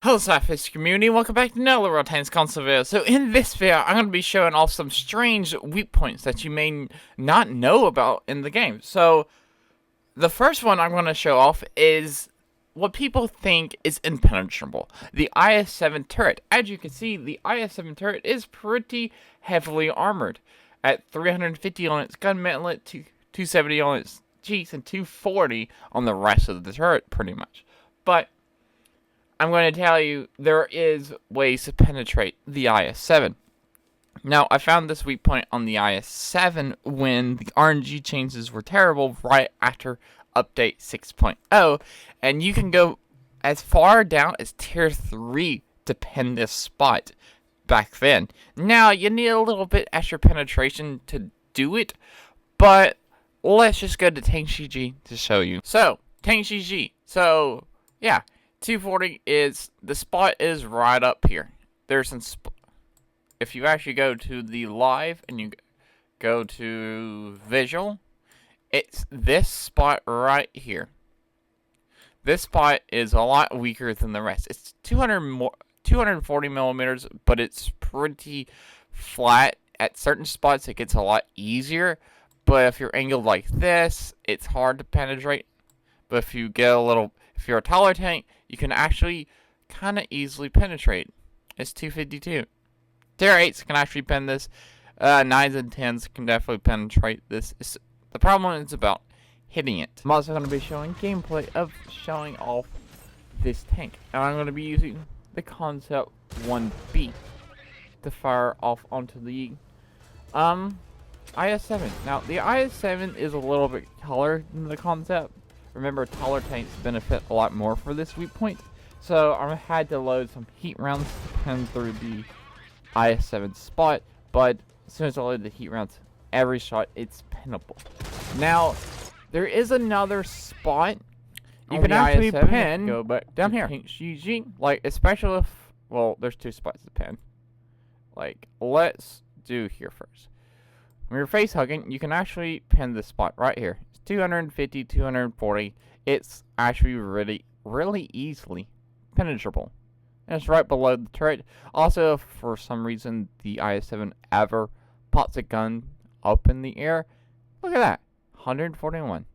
Hello Slapafish community, welcome back to another World Tanks console video. So in this video, I'm going to be showing off some strange weak points that you may not know about in the game. So, the first one I'm going to show off is what people think is impenetrable. The IS-7 turret. As you can see, the IS-7 turret is pretty heavily armored. At 350 on its gun mantlet, 270 on its cheeks, and 240 on the rest of the turret, pretty much. But I'm going to tell you, there is ways to penetrate the IS-7. Now, I found this weak point on the IS-7 when the RNG changes were terrible right after update 6.0, and you can go as far down as tier 3 to pen this spot back then. Now, you need a little bit extra penetration to do it, but let's just go to TankGG to show you. So, TankGG. So, yeah. 240 is, the spot is right up here. There's some, if you actually go to the live and you go to visual, it's this spot right here. This spot is a lot weaker than the rest. It's 240 millimeters, but it's pretty flat. At certain spots, it gets a lot easier, but if you're angled like this, it's hard to penetrate. But if you get a little, if you're a taller tank, you can actually kind of easily penetrate. It's 252. Tier 8s can actually pen this. 9s and 10s can definitely penetrate this. The problem is about hitting it. I'm also going to be showing gameplay of showing off this tank. And I'm going to be using the Concept 1B to fire off onto the IS-7. Now, the IS-7 is a little bit taller than the Concept. Remember, taller tanks benefit a lot more for this weak point, so I had to load some heat rounds to pen through the IS-7 spot, but as soon as I load the heat rounds, every shot, it's pinnable. Now, there is another spot you can actually pen. Go back down here. TankGG, like, especially if, well, there's two spots to pen. Like, let's do here first. When you're face hugging, you can actually pin this spot right here. 250, 240. It's actually really easily penetrable. And it's right below the turret. Also, if for some reason the IS-7 ever pops a gun up in the air, look at that, 141.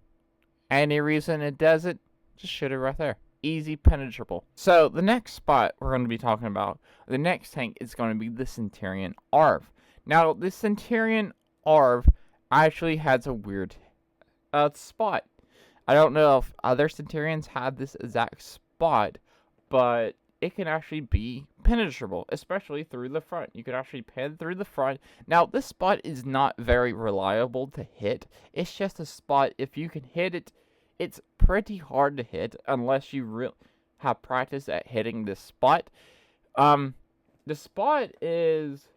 Any reason it does it, just shoot it right there. Easy penetrable. So the next spot we're going to be talking about, the next tank is going to be the Centurion AVRE. Now, the Centurion AVRE actually has a weird spot. I don't know if other Centurions have this exact spot, but it can actually be penetrable, especially through the front. You can actually pen through the front. Now, this spot is not very reliable to hit. It's just a spot, if you can hit it, it's pretty hard to hit unless you really have practice at hitting this spot. The spot is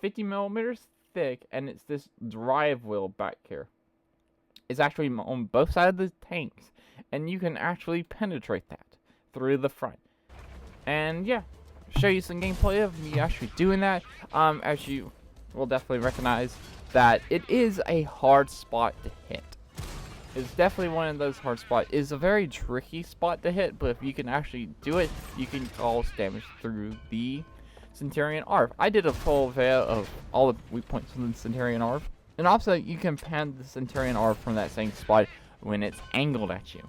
50 millimeters thick, and it's this drive wheel back here. It's actually on both sides of the tanks, and you can actually penetrate that through the front. And yeah, show you some gameplay of me actually doing that. As you will definitely recognize that it is a hard spot to hit. It's definitely one of those hard spots. It's a very tricky spot to hit, but if you can actually do it, you can cause damage through the Centurion AVRE. I did a full video of all the weak points of the Centurion AVRE. And also, you can pan the Centurion AVRE from that same spot when it's angled at you.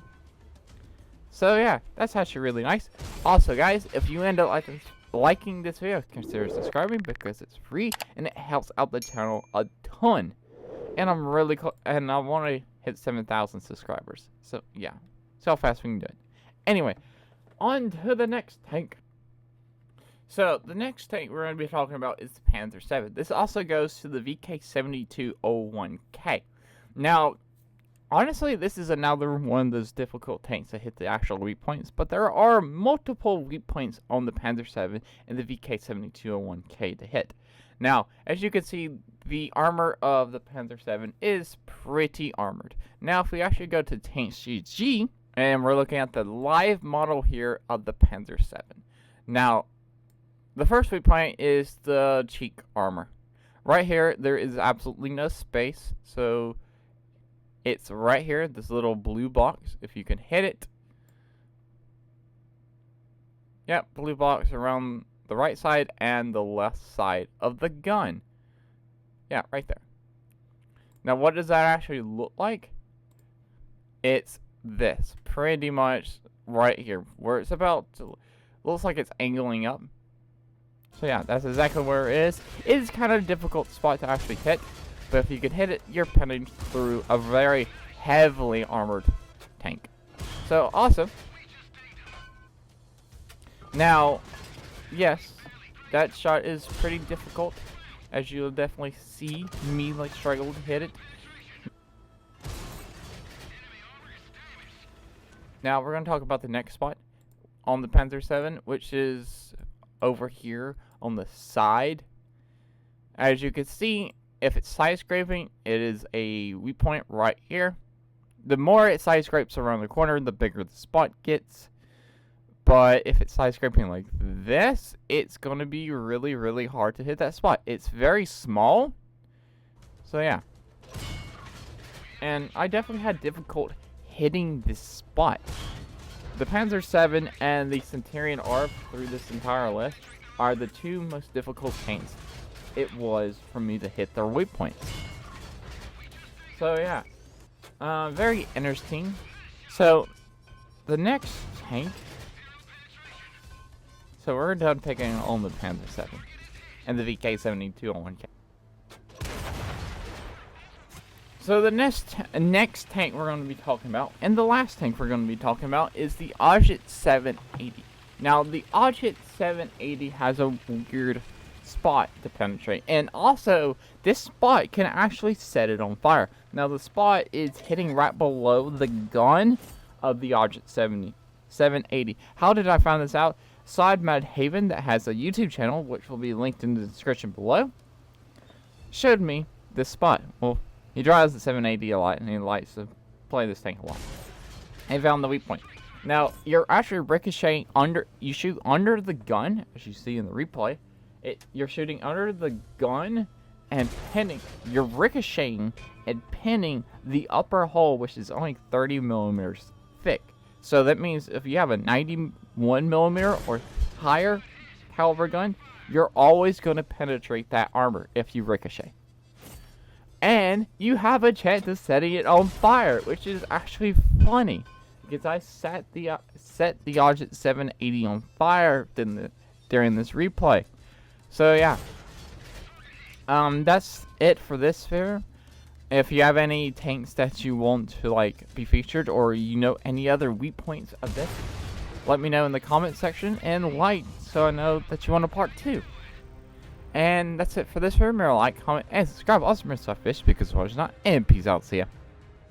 So yeah, that's actually really nice. Also guys, if you end up liking this video, consider subscribing because it's free and it helps out the channel a ton. And I'm really and I want to hit 7,000 subscribers. So yeah, see how fast we can do it. Anyway, on to the next tank. So, the next tank we're going to be talking about is the Panzer-7. This also goes to the VK7201K. Now, honestly, this is another one of those difficult tanks to hit the actual weak points, but there are multiple weak points on the Panzer-7 and the VK7201K to hit. Now, as you can see, the armor of the Panzer-7 is pretty armored. Now, if we actually go to TankGG, and we're looking at the live model here of the Panzer-7. Now, the first weak point is the cheek armor. Right here, there is absolutely no space, so it's right here, this little blue box. If you can hit it, Yep, blue box around the right side and the left side of the gun. Yeah, right there. Now, what does that actually look like? It's this, pretty much right here, where it's about to, looks like it's angling up. So yeah, that's exactly where it is. It is kind of a difficult spot to actually hit, but if you can hit it, you're penning through a very heavily armored tank. So awesome. Now, yes, that shot is pretty difficult, as you'll definitely see me like struggle to hit it. Now we're going to talk about the next spot on the PZ.7, which is over here on the side. As you can see, if it's side scraping, it is a weak point right here. The more it side scrapes around the corner, the bigger the spot gets. But if it's side scraping like this, it's going to be really, really hard to hit that spot. It's very small. So yeah. And I definitely had difficulty hitting this spot. The PZ.7 and the Centurion AVRE through this entire list are the two most difficult tanks it was for me to hit their weak points. So yeah, very interesting. So the next tank, so we're done picking on the PZ.7 and the VK 72 on 1K. So the next tank we're going to be talking about, and the last tank we're going to be talking about, is the PZ.780. Now, the PZ.780 has a weird spot to penetrate, and also, this spot can actually set it on fire. Now, the spot is hitting right below the gun of the PZ.780. How did I find this out? Side Mad Haven, that has a YouTube channel, which will be linked in the description below, showed me this spot. Well, he drives the 780 a lot, and he likes to play this tank a lot. He found the weak point. Now, you're actually ricocheting under, you shoot under the gun, as you see in the replay. You're shooting under the gun and pinning, you're ricocheting and pinning the upper hull, which is only 30 millimeters thick. So that means if you have a 91 millimeter or higher caliber gun, you're always going to penetrate that armor if you ricochet. And you have a chance of setting it on fire, which is actually funny, because I set the PZ.780 on fire during this replay. So yeah, that's it for this sphere. If you have any tanks that you want to like be featured, or you know any other weak points of this, let me know in the comment section and like, so I know that you want a part 2. And that's it for this video. Remember, like, comment, and subscribe. Also, remember Slapafish, because why not? And peace out. See ya.